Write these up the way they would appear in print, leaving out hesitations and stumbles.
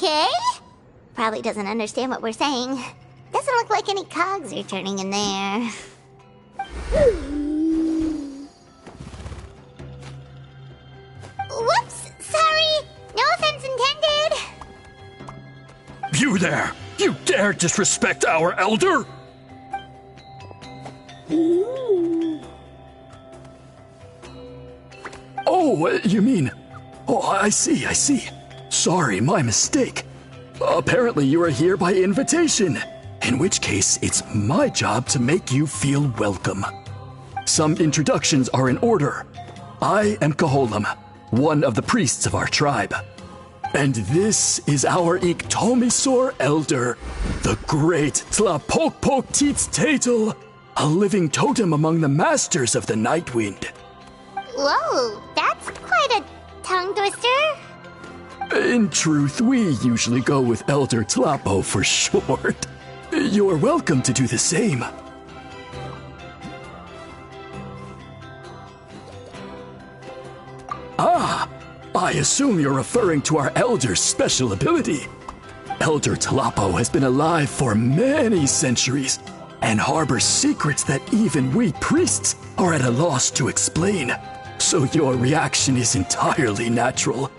Okay. Probably doesn't understand what we're saying. Doesn't look like any cogs are turning in there. Whoops! Sorry! No offense intended! You there! You dare disrespect our elder? Oh, you mean... Oh, I see. Sorry, my mistake. Apparently you are here by invitation, in which case it's my job to make you feel welcome. Some introductions are in order. I am Kaholam, one of the priests of our tribe. And this is our Iktomisor elder, the great Pt15, a living totem among the masters of the Nightwind. Whoa, that's quite a tongue twister. In truth, we usually go with Elder Tlapo for short. You're welcome to do the same. Ah, I assume you're referring to our Elder's special ability. Elder Tlapo has been alive for many centuries and harbors secrets that even we priests are at a loss to explain. So your reaction is entirely natural.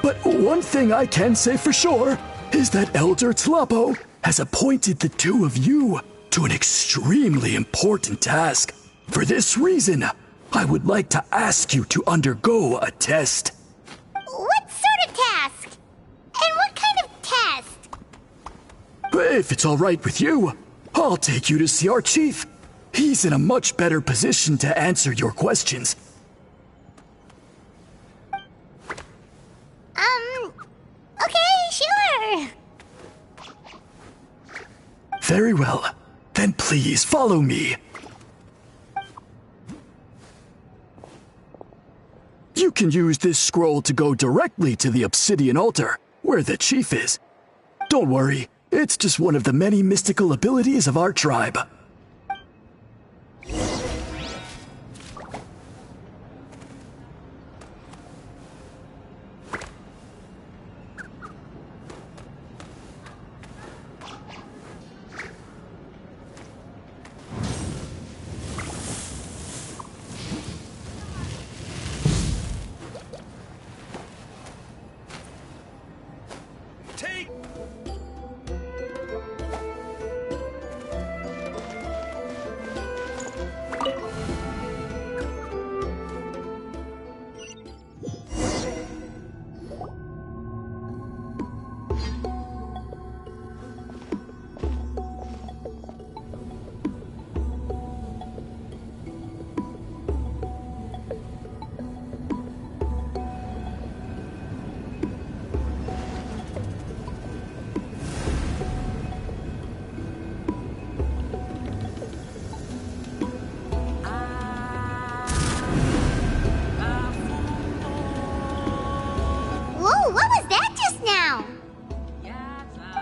But one thing I can say for sure is that Elder Tlapo has appointed the two of you to an extremely important task. For this reason, I would like to ask you to undergo a test. What sort of task? And what kind of test? If it's all right with you, I'll take you to see our chief. He's in a much better position to answer your questions. Okay, sure. Very well. Then please follow me. You can use this scroll to go directly to the obsidian altar, where the chief is. Don't worry, it's just one of the many mystical abilities of our tribe.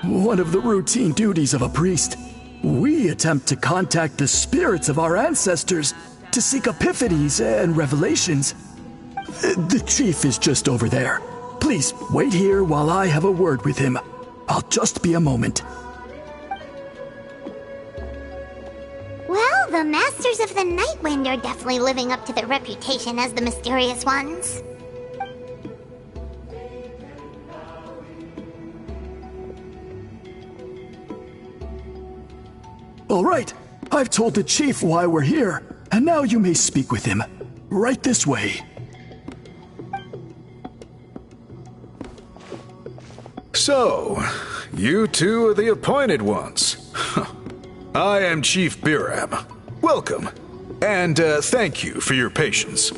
One of the routine duties of a priest. We attempt to contact the spirits of our ancestors to seek epiphanies and revelations. The chief is just over there. Please wait here while I have a word with him. I'll just be a moment. Well, the Masters of the Nightwind are definitely living up to their reputation as the mysterious ones. All right, I've told the chief why we're here, and now you may speak with him. Right this way. So, you two are the appointed ones. I am Chief Biram. Welcome, and thank you for your patience.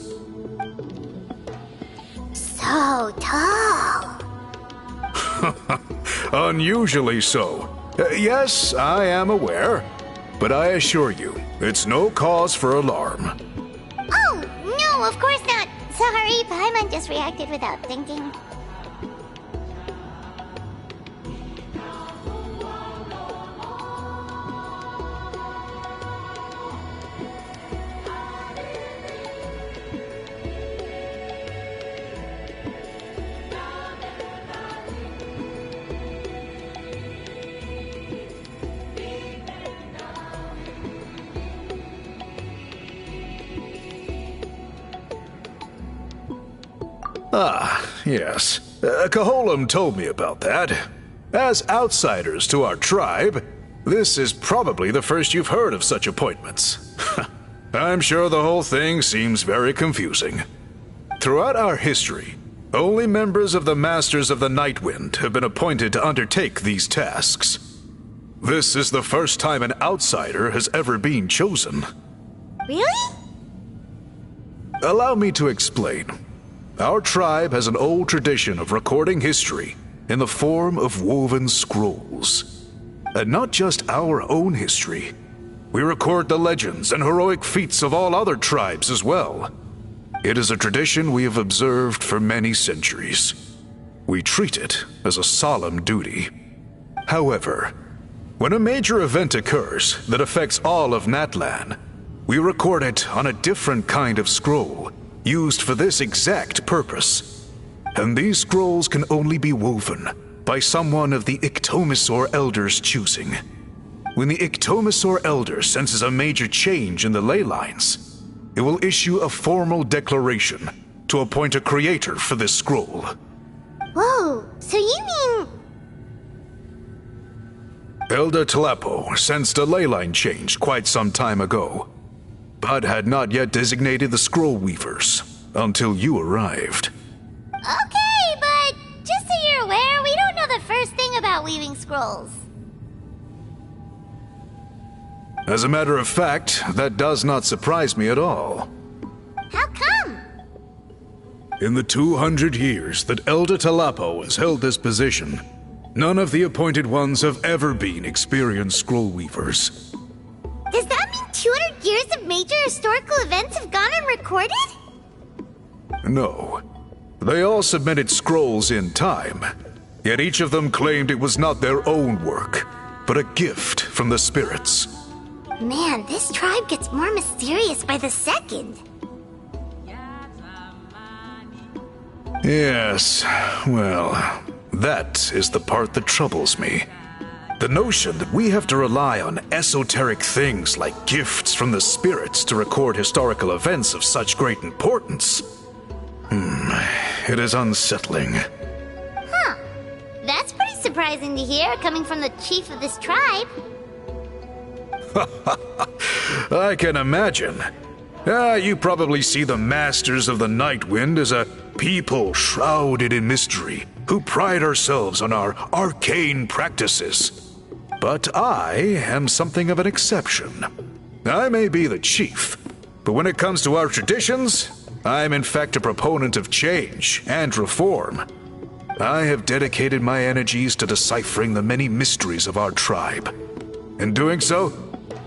So tall. Unusually so. Yes, I am aware, but I assure you, it's no cause for alarm. Oh, no, of course not. Sorry, Paimon just reacted without thinking. Ah, yes. Caholam told me about that. As outsiders to our tribe, this is probably the first you've heard of such appointments. I'm sure the whole thing seems very confusing. Throughout our history, only members of the Masters of the Nightwind have been appointed to undertake these tasks. This is the first time an outsider has ever been chosen. Really? Allow me to explain. Our tribe has an old tradition of recording history in the form of woven scrolls. And not just our own history. We record the legends and heroic feats of all other tribes as well. It is a tradition we have observed for many centuries. We treat it as a solemn duty. However, when a major event occurs that affects all of Natlan, we record it on a different kind of scroll, used for this exact purpose. And these scrolls can only be woven by someone of the Pt15 Elder's choosing. When the Pt15 Elder senses a major change in the ley lines, it will issue a formal declaration to appoint a creator for this scroll. Whoa, so you mean... Elder Tlapo sensed a ley line change quite some time ago, but had not yet designated the scroll weavers until you arrived. Okay, but just so you're aware, we don't know the first thing about weaving scrolls. As a matter of fact, that does not surprise me at all. How come? In the 200 years that Elder Tlapo has held this position, none of the appointed ones have ever been experienced scroll weavers. Does that mean 200 years of major historical events have gone unrecorded? No. They all submitted scrolls in time, yet each of them claimed it was not their own work, but a gift from the spirits. Man, this tribe gets more mysterious by the second. Yes, well, that is the part that troubles me. The notion that we have to rely on esoteric things like gifts from the spirits to record historical events of such great importance. It is unsettling. Huh. That's pretty surprising to hear, coming from the chief of this tribe. I can imagine. You probably see the Masters of the Nightwind as a people shrouded in mystery, who pride ourselves on our arcane practices. But I am something of an exception. I may be the chief, but when it comes to our traditions, I am in fact a proponent of change and reform. I have dedicated my energies to deciphering the many mysteries of our tribe. In doing so,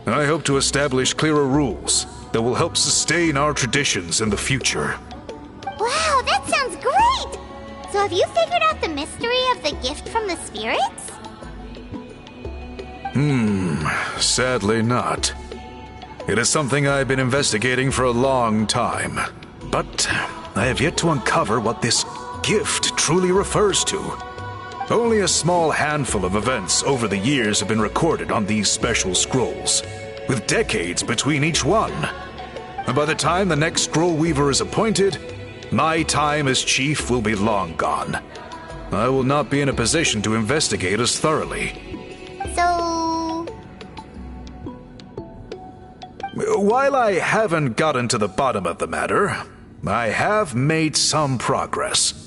I hope to establish clearer rules that will help sustain our traditions in the future. Wow, that sounds great! So have you figured out the mystery of the gift from the spirits? Sadly not. It is something I've been investigating for a long time, but I have yet to uncover what this gift truly refers to. Only a small handful of events over the years have been recorded on these special scrolls, with decades between each one. And by the time the next scroll weaver is appointed, my time as chief will be long gone. I will not be in a position to investigate as thoroughly. So... While I haven't gotten to the bottom of the matter, I have made some progress.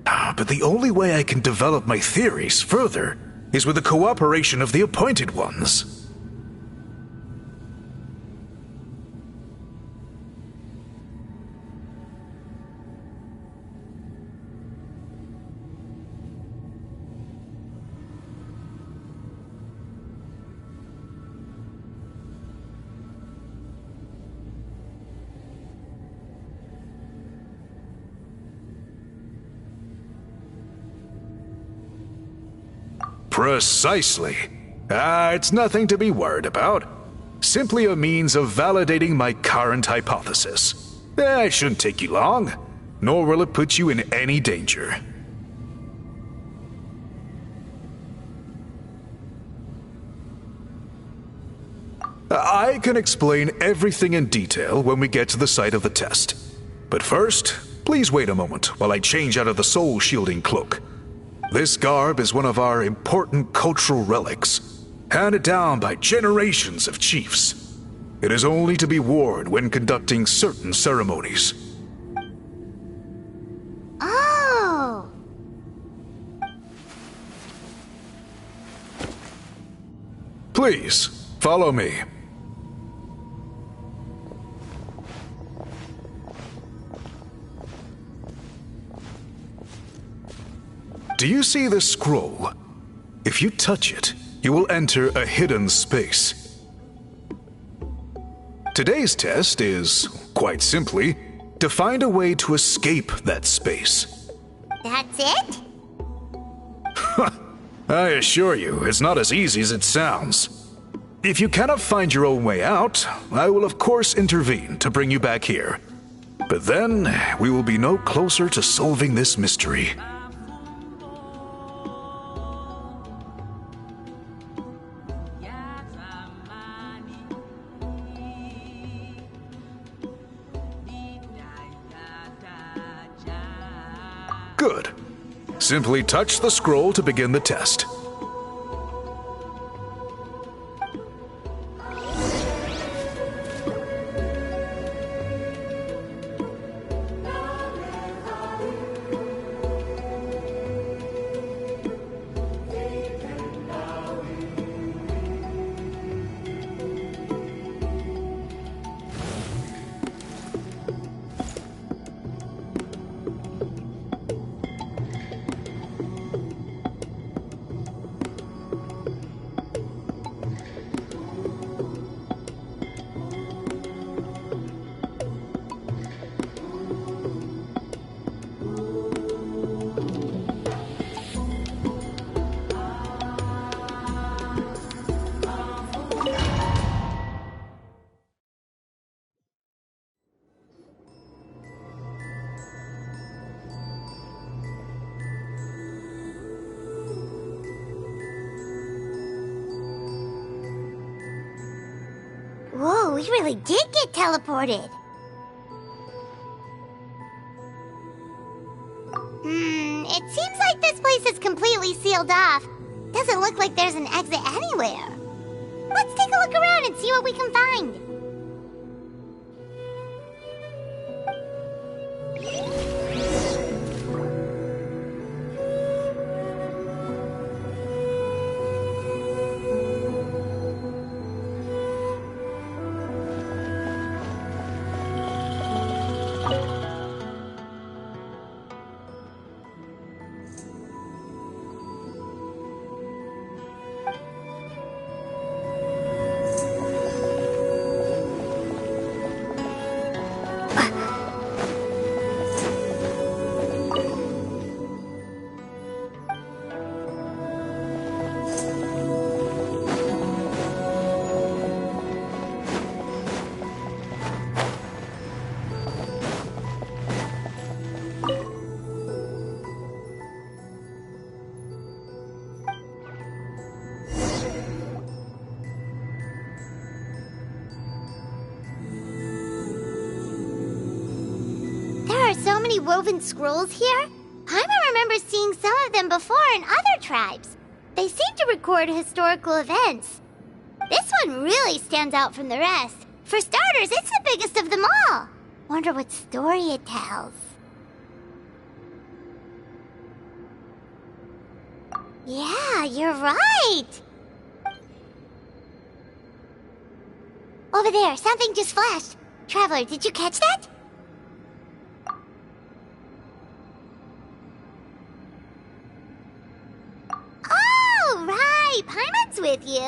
But the only way I can develop my theories further is with the cooperation of the appointed ones. Precisely. It's nothing to be worried about. Simply a means of validating my current hypothesis. It shouldn't take you long, nor will it put you in any danger. I can explain everything in detail when we get to the site of the test. But first, Please wait a moment while I change out of the soul-shielding cloak. This garb is one of our important cultural relics, handed down by generations of chiefs. It is only to be worn when conducting certain ceremonies. Oh! Please, follow me. Do you see this scroll? If you touch it, you will enter a hidden space. Today's test is, quite simply, to find a way to escape that space. That's it? I assure you, it's not as easy as it sounds. If you cannot find your own way out, I will of course intervene to bring you back here. But then, we will be no closer to solving this mystery. Good. Simply touch the scroll to begin the test. Whoa, we really did get teleported. It seems like this place is completely sealed off. Doesn't look like there's an exit anywhere. Let's take a look around and see what we can find. So many woven scrolls here? I remember seeing some of them before in other tribes. They seem to record historical events. This one really stands out from the rest. For starters, it's the biggest of them all. Wonder what story it tells. Yeah, you're right. Over there, something just flashed. Traveler, did you catch that? Oh, right! Paimon's with you.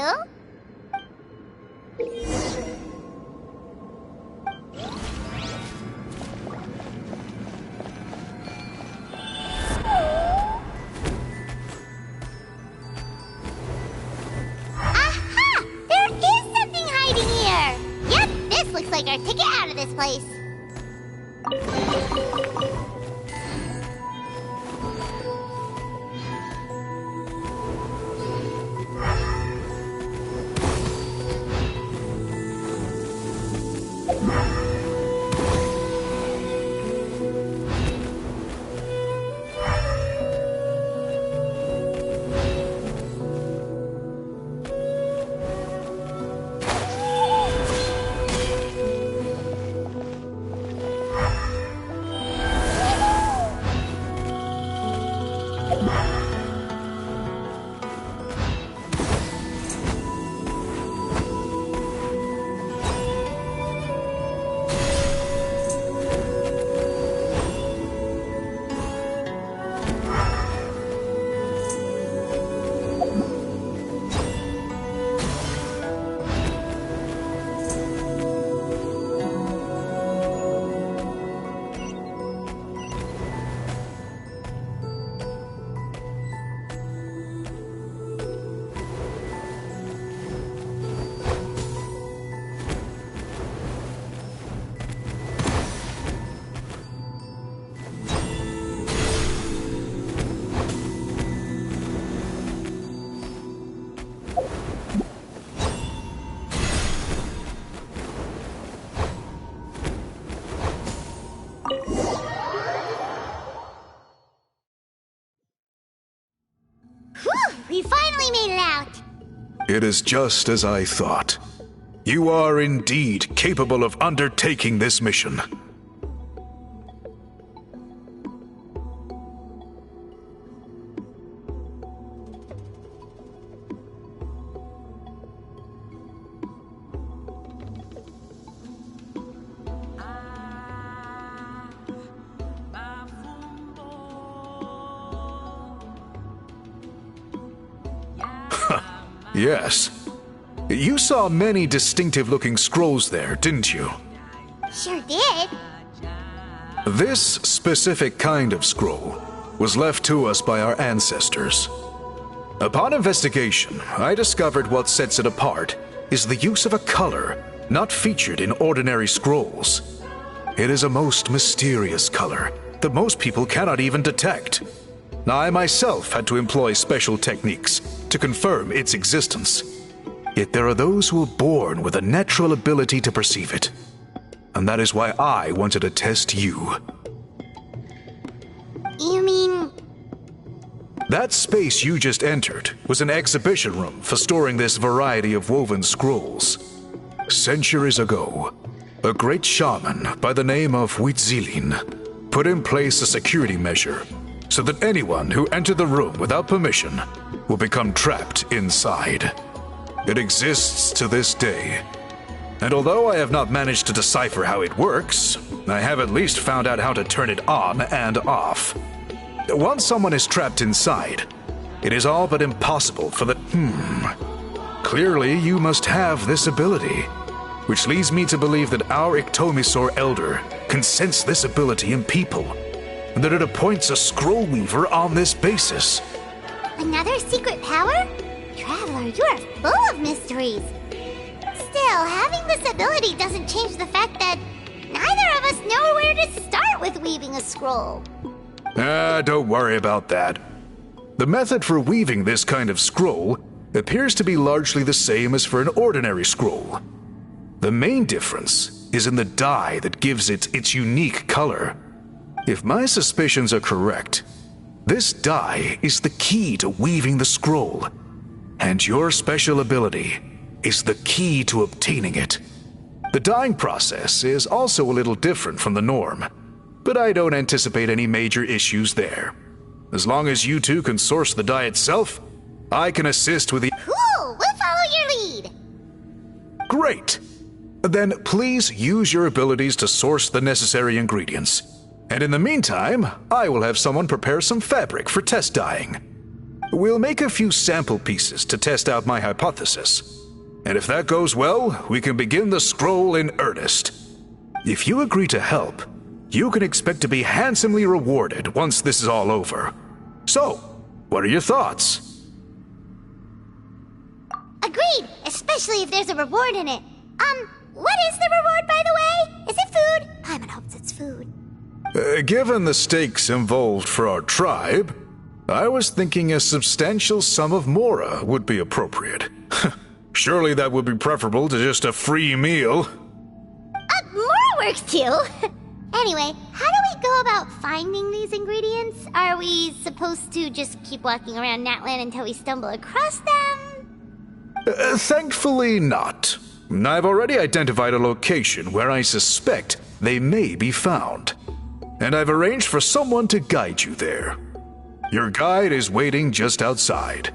Aha! There is something hiding here! Yep, this looks like our ticket out of this place. finally made it out! It is just as I thought. You are indeed capable of undertaking this mission. Yes. You saw many distinctive-looking scrolls there, didn't you? Sure did. This specific kind of scroll was left to us by our ancestors. Upon investigation, I discovered what sets it apart is the use of a color not featured in ordinary scrolls. It is a most mysterious color that most people cannot even detect. I myself had to employ special techniques to confirm its existence. Yet there are those who are born with a natural ability to perceive it. And that is why I wanted to test you. You mean... That space you just entered was an exhibition room for storing this variety of woven scrolls. Centuries ago, a great shaman by the name of Huitzilin put in place a security measure so that anyone who entered the room without permission will become trapped inside. It exists to this day. And although I have not managed to decipher how it works, I have at least found out how to turn it on and off. Once someone is trapped inside, it is all but impossible for the... Clearly, you must have this ability, which leads me to believe that our Ictomisor Elder can sense this ability in people, and that it appoints a scroll weaver on this basis. Another secret power? Traveler, you are full of mysteries. Still, having this ability doesn't change the fact that neither of us know where to start with weaving a scroll. Don't worry about that. The method for weaving this kind of scroll appears to be largely the same as for an ordinary scroll. The main difference is in the dye that gives it its unique color. If my suspicions are correct, this dye is the key to weaving the scroll, and your special ability is the key to obtaining it. The dyeing process is also a little different from the norm, but I don't anticipate any major issues there. As long as you two can source the dye itself, I can assist with the... Cool! We'll follow your lead! Great! Then please use your abilities to source the necessary ingredients. And in the meantime, I will have someone prepare some fabric for test dyeing. We'll make a few sample pieces to test out my hypothesis. And if that goes well, we can begin the scroll in earnest. If you agree to help, you can expect to be handsomely rewarded once this is all over. So, what are your thoughts? Agreed, especially if there's a reward in it. What is the reward, by the way? Is it food? Paimon hopes it's food. Given the stakes involved for our tribe, I was thinking a substantial sum of mora would be appropriate. Surely that would be preferable to just a free meal. Mora works too! Anyway, how do we go about finding these ingredients? Are we supposed to just keep walking around Natlan until we stumble across them? Thankfully not. I've already identified a location where I suspect they may be found. And I've arranged for someone to guide you there. Your guide is waiting just outside.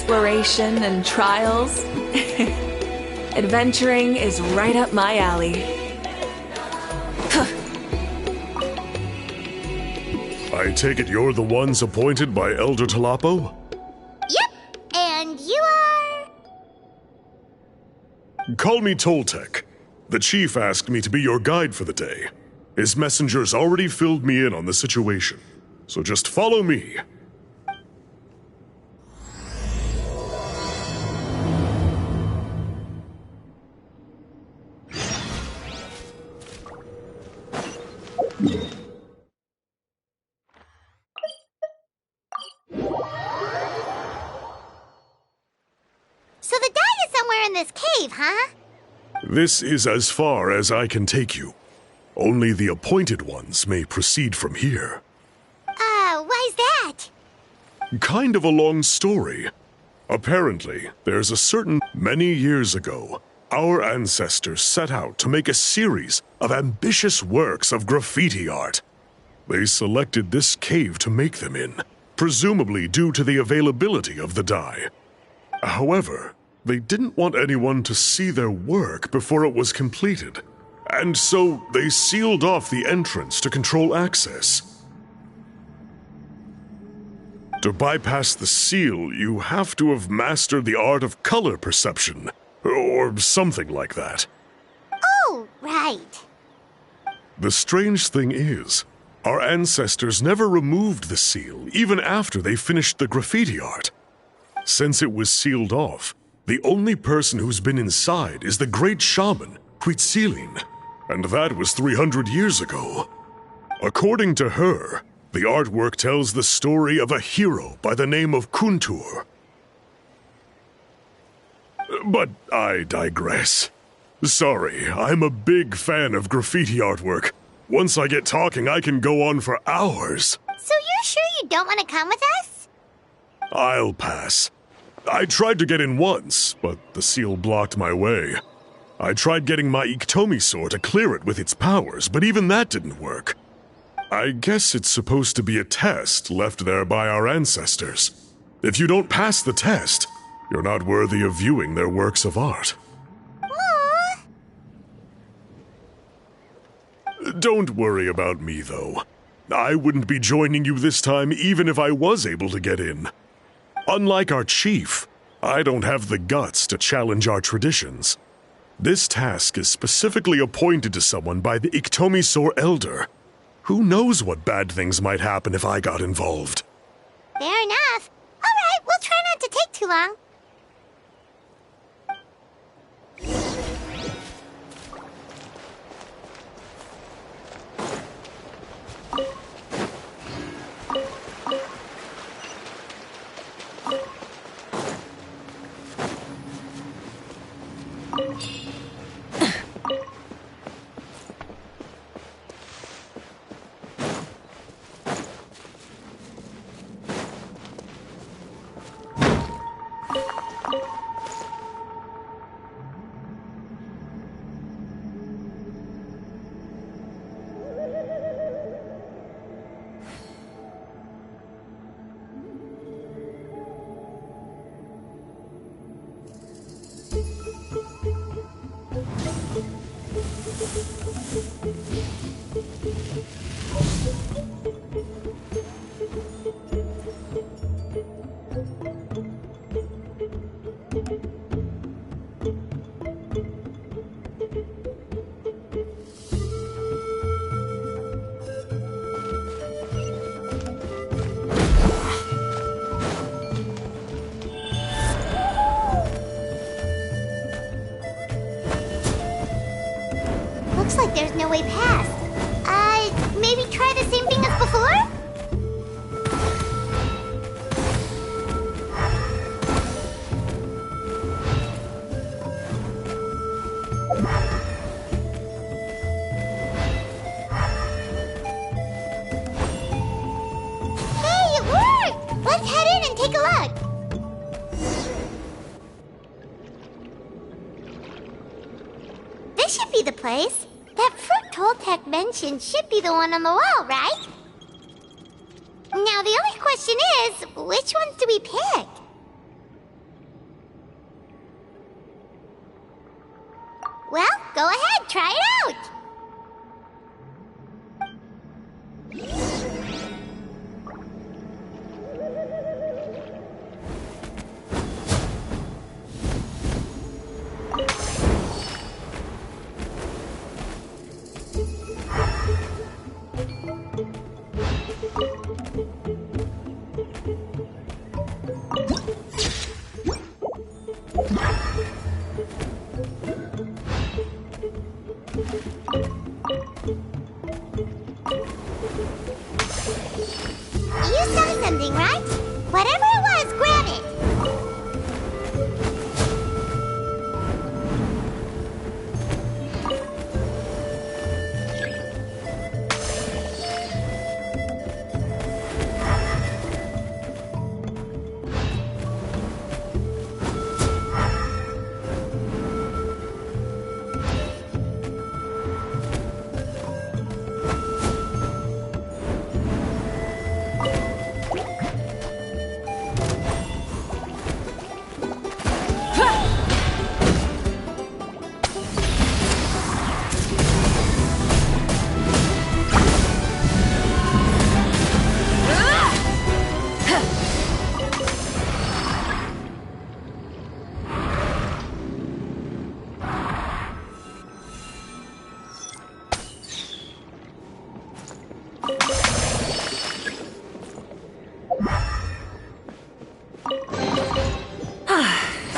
exploration and trials. Adventuring is right up my alley. I take it you're the ones appointed by Elder Talapo? Yep, and you are... Call me Toltec. The chief asked me to be your guide for the day. His messengers already filled me in on the situation, so just follow me. So the die is somewhere in this cave, huh? This is as far as I can take you. Only the appointed ones may proceed from here. Why's that? Kind of a long story. Apparently, there's a certain many years ago, our ancestors set out to make a series of ambitious works of graffiti art. They selected this cave to make them in, presumably due to the availability of the dye. However, they didn't want anyone to see their work before it was completed, and so they sealed off the entrance to control access. To bypass the seal, you have to have mastered the art of color perception, or something like that. Oh, right. The strange thing is, our ancestors never removed the seal, even after they finished the graffiti art. Since it was sealed off, the only person who's been inside is the great shaman, Huitzilin, and that was 300 years ago. According to her, the artwork tells the story of a hero by the name of Kuntur. But I digress. Sorry, I'm a big fan of graffiti artwork. Once I get talking, I can go on for hours. So you're sure you don't want to come with us? I'll pass. I tried to get in once, but the seal blocked my way. I tried getting my Pt15 to clear it with its powers, but even that didn't work. I guess it's supposed to be a test left there by our ancestors. If you don't pass the test, you're not worthy of viewing their works of art. Aww. Don't worry about me, though. I wouldn't be joining you this time even if I was able to get in. Unlike our chief, I don't have the guts to challenge our traditions. This task is specifically appointed to someone by the Pt15 Elder. Who knows what bad things might happen if I got involved? Fair enough. All right, we'll try not to take too long. Looks like there's no way past. Maybe try the same thing as before? Hey, it worked! Let's head in and take a look. This should be the place. That fruit Toltec mentioned should be the one on the wall, right? Now, the only question is, which ones do we pick? Go ahead, try it out! You saw something, right? Whatever it was, grab it!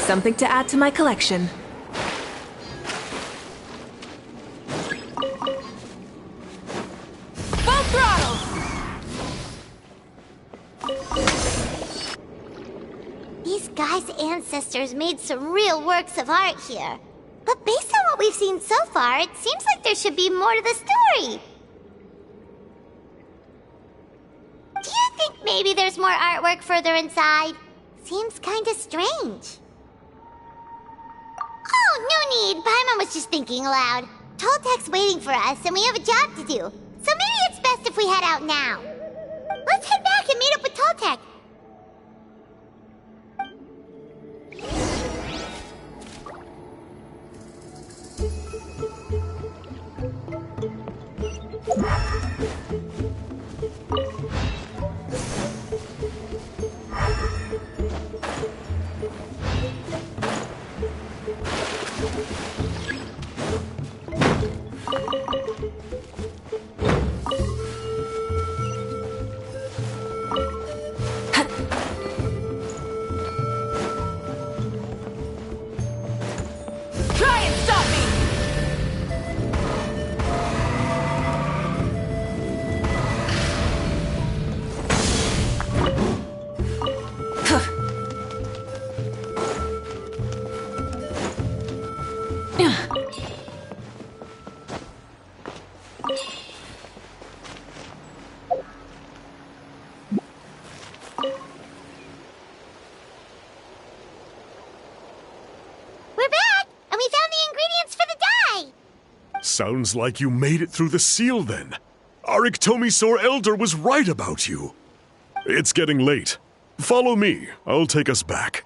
Something to add to my collection. Full throttle! These guys' ancestors made some real works of art here. But based on what we've seen so far, it seems like there should be more to the story. Do you think maybe there's more artwork further inside? Seems kinda strange. Oh, no need. Paimon was just thinking aloud. Toltek's waiting for us, and we have a job to do. So maybe it's best if we head out now. Let's head back and meet up with Toltek. Try and stop me! We're back, and we found the ingredients for the dye. Sounds like you made it through the seal then. Our Iktomisaur Elder was right about you. It's getting late. Follow me. I'll take us back.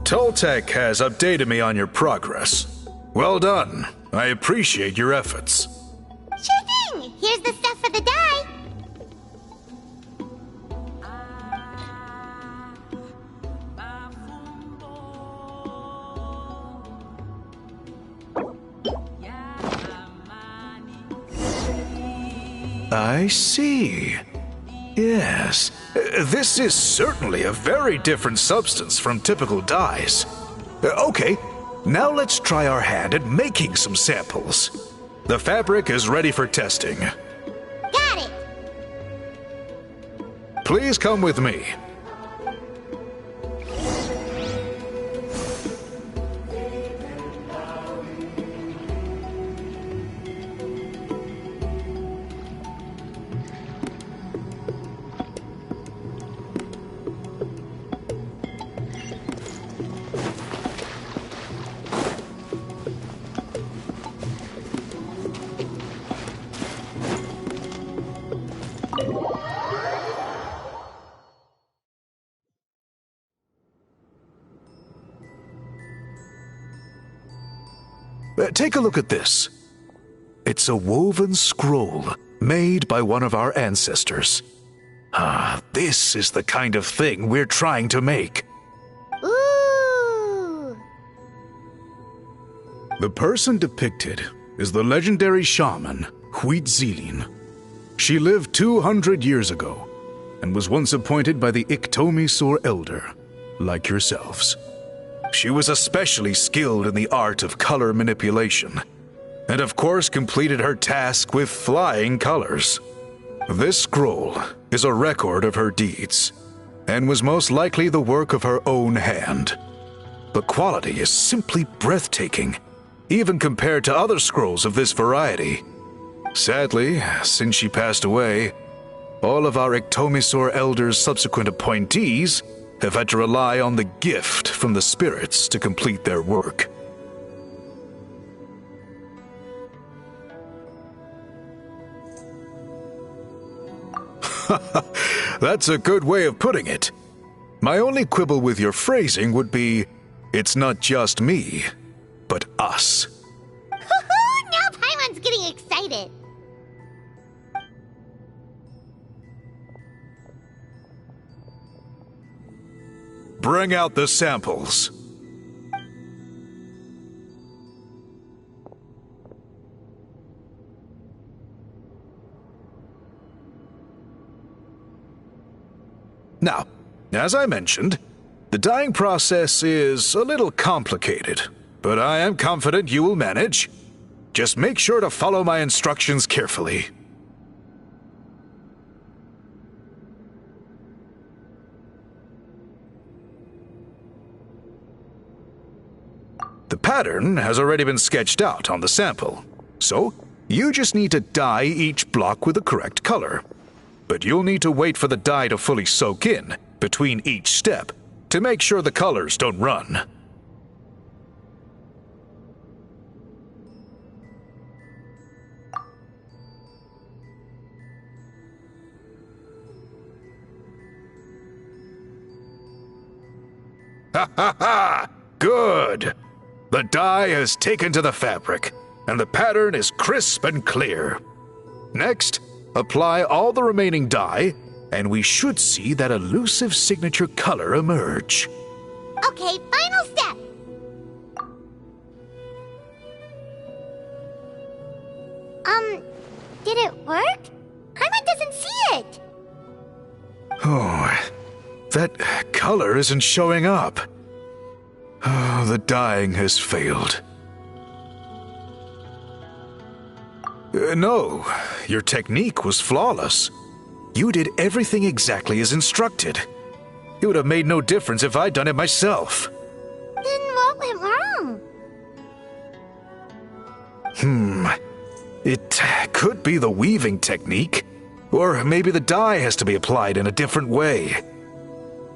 Toltec has updated me on your progress. Well done. I appreciate your efforts. Sure thing! Here's the stuff for the dye. I see. Yes, this is certainly a very different substance from typical dyes. Okay, now let's try our hand at making some samples. The fabric is ready for testing. Got it! Please come with me. Take a look at this. It's a woven scroll made by one of our ancestors. This is the kind of thing we're trying to make. Ooh! The person depicted is the legendary shaman, Huitzilin. She lived 200 years ago and was once appointed by the Pt15 Elder, like yourselves. She was especially skilled in the art of color manipulation, and of course completed her task with flying colors. This scroll is a record of her deeds, and was most likely the work of her own hand. The quality is simply breathtaking, even compared to other scrolls of this variety. Sadly, since she passed away, all of our Pt15 Elder's subsequent appointees have had to rely on the gift from the spirits to complete their work. That's a good way of putting it. My only quibble with your phrasing would be, it's not just me, but us. Now Paimon's getting excited. Bring out the samples. Now, as I mentioned, the dyeing process is a little complicated, but I am confident you will manage. Just make sure to follow my instructions carefully. The pattern has already been sketched out on the sample, so you just need to dye each block with the correct color. But you'll need to wait for the dye to fully soak in between each step to make sure the colors don't run. Ha ha ha! Good! The dye has taken to the fabric, and the pattern is crisp and clear. Next, apply all the remaining dye, and we should see that elusive signature color emerge. Okay, final step. Did it work? Paimon doesn't see it. Oh, that color isn't showing up. Oh, the dyeing has failed. No, your technique was flawless. You did everything exactly as instructed. It would have made no difference if I'd done it myself. Then what went wrong? It could be the weaving technique, or maybe the dye has to be applied in a different way.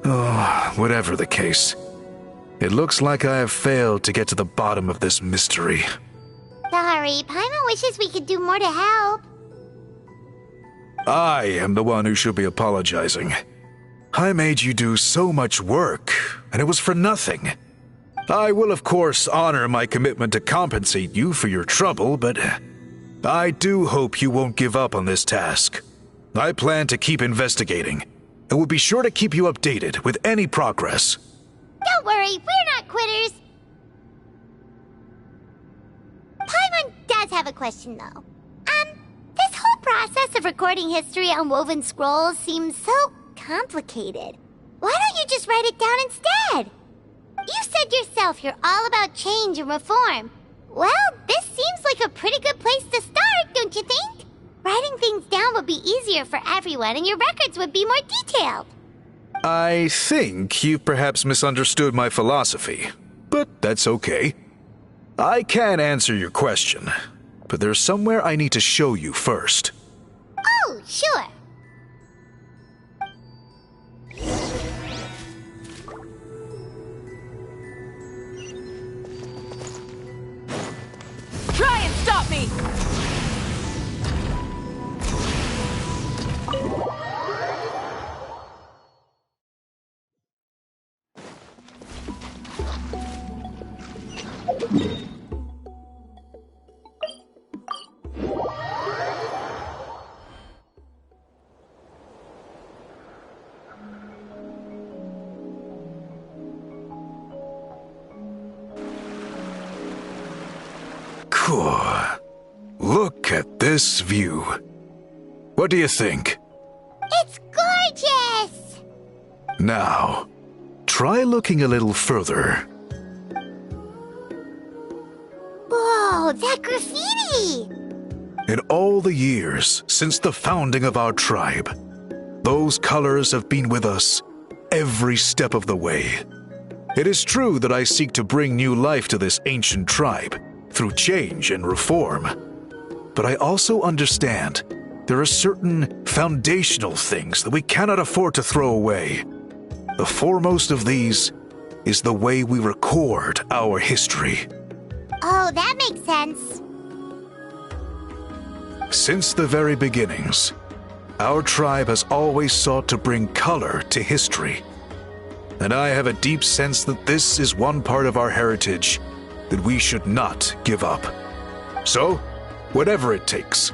Oh, whatever the case, it looks like I have failed to get to the bottom of this mystery. Sorry, Paimon wishes we could do more to help. I am the one who should be apologizing. I made you do so much work, and it was for nothing. I will, of course, honor my commitment to compensate you for your trouble, but I do hope you won't give up on this task. I plan to keep investigating, and will be sure to keep you updated with any progress. Don't worry, we're not quitters. Paimon does have a question, though. This whole process of recording history on woven scrolls seems so complicated. Why don't you just write it down instead? You said yourself you're all about change and reform. Well, this seems like a pretty good place to start, don't you think? Writing things down would be easier for everyone, and your records would be more detailed. I think you've perhaps misunderstood my philosophy, but that's okay. I can answer your question, but there's somewhere I need to show you first. Oh, sure. Try and stop me! Cool. Look at this view. What do you think? It's gorgeous! Now, try looking a little further. Whoa, that graffiti! In all the years since the founding of our tribe, those colors have been with us every step of the way. It is true that I seek to bring new life to this ancient tribe through change and reform. But I also understand there are certain foundational things that we cannot afford to throw away. The foremost of these is the way we record our history. Oh, that makes sense. Since the very beginnings, our tribe has always sought to bring color to history. And I have a deep sense that this is one part of our heritage that we should not give up. So, whatever it takes,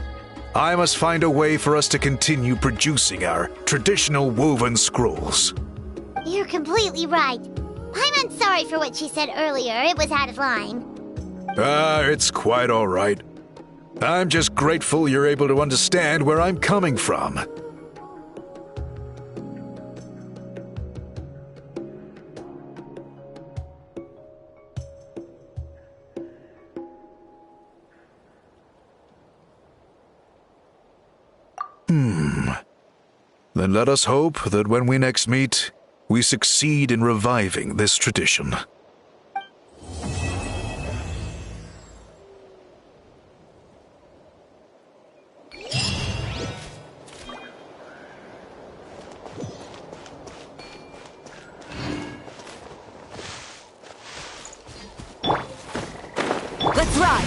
I must find a way for us to continue producing our traditional woven scrolls. You're completely right. I'm sorry for what she said earlier. It was out of line. It's quite all right. I'm just grateful you're able to understand where I'm coming from. Then let us hope that when we next meet, we succeed in reviving this tradition. Let's ride!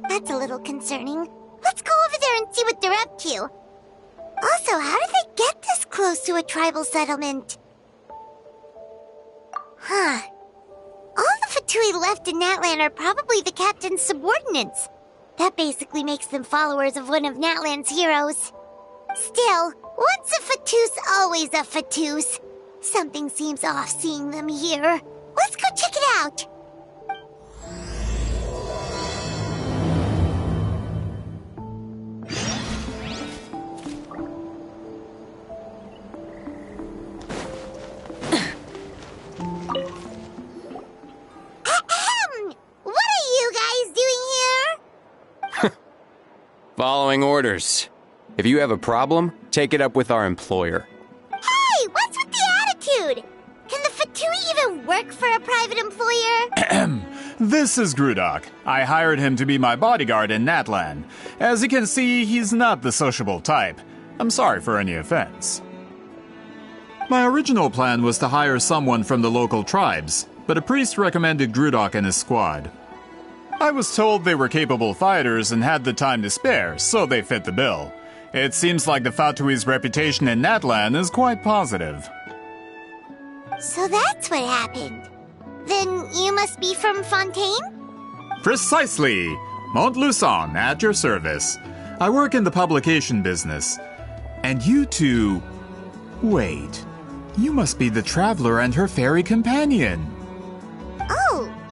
That's a little concerning. Let's go over there and see what they're up to. Also, how did they get this close to a tribal settlement? Huh. All the Fatui left in Natlan are probably the captain's subordinates. That basically makes them followers of one of Natlan's heroes. Still, once a Fatus, always a Fatus. Something seems off seeing them here. Let's go check it out. Following orders. If you have a problem, take it up with our employer. Hey, what's with the attitude? Can the Fatui even work work for a private employer? This is Grudok. I hired him to be my bodyguard in Natlan. As you can see, he's not the sociable type. I'm sorry for any offense. My original plan was to hire someone from the local tribes, but a priest recommended Grudok and his squad. I was told they were capable fighters and had the time to spare, so they fit the bill. It seems like the Fatui's reputation in Natlan is quite positive. So that's what happened. Then you must be from Fontaine? Precisely! Montluçon, at your service. I work in the publication business. And you two... Wait. You must be the traveler and her fairy companion.